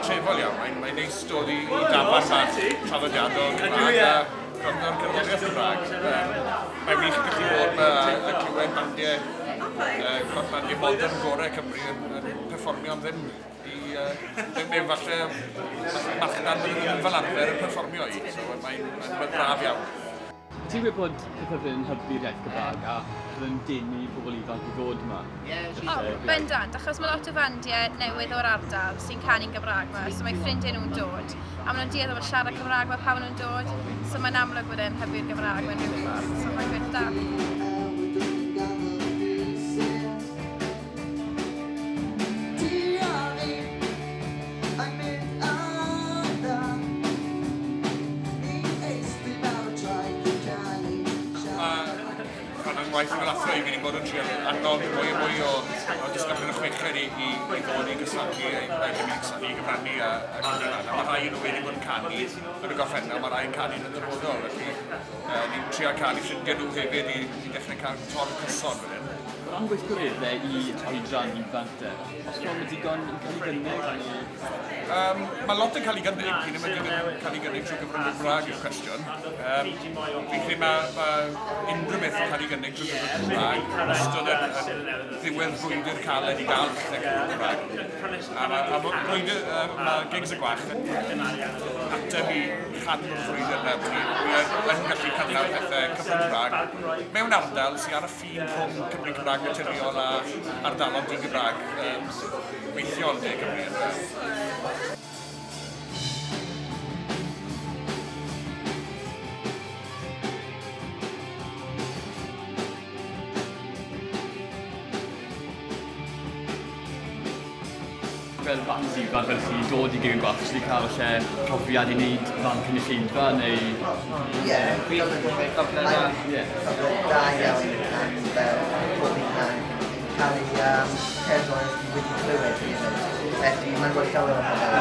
trefol iawn, mae'n neis dod i dafarn bach traddodiadol Gymraeg a gwrando'r cerddoriaeth Gymraeg. Mae'n wych gallu bod y clywed bandiau modern gorau Cymru yn perfformio am ddim mewn falle marchnad fel arfer yn perfformio i, so mae'n braf iawn. Ti'n gwybod bod pethau fydd yn hybu'r iaith Gymraeg a bydd yn denu pobl ifanc i ddod yma? Bendant, achos mae lot o fandiau newydd o'r ardal sy'n canu'n Gymraeg yma, so mae ffrindiau nhw'n dod. A maen nhw'n dieddol o siarad Cymraeg mae pan nhw'n dod, so mae'n amlwg bod e'n hybu'r Gymraeg mewn rhyw ffordd, so mae'n gwneud da. Waith yn athro i fi'n bod yn trio annog mwy a mwy o disgyblion y chweched i ddod i gyslannu, i gyfrannu a Cymraeg. Mae rhai nhw wedi bod yn canu yn y goffennol, mae rhai'n canu'n y dyfodol. Felly ni'n trio cael i ffrindiau nhw hefyd i dechrau cael torn cyson fan hyn. O ran gweithgareddau i oedran ifanc te, os mae'n digon yn cael ei gynnig? Mae lot yn cael ei gynnig, hyn yma yn cael ei gynnig trwy gyfrwng Gymraeg yw'r cwestiwn. Fi'n credu mae unrhyw beth yn cael ei gynnig trwy gyfrwng Gymraeg yn ystod yn ddiwedd brwydr caled i gael gyfrwng Gymraeg. Mae gigs y Gwach yn ateb i chadw'r brwydr yna. Ni yn gallu cynnal pethau cyfrwng Gymraeg mewn ardal sydd ar y ffin rhwng Cymru Gymraeg naturiol a ardaloedd di-Gymraeg weithiol neu Cymru. Fel band ifanc fel chi dod i gig y Gwach, sydd wedi cael lle profiad i wneud fan cynulleidfa neu... Ie, fi oedd yn gwneud gogledd da iawn am bob un cael ei cerddoriaeth wedi clywed. Felly mae'n gweld llawer o bobl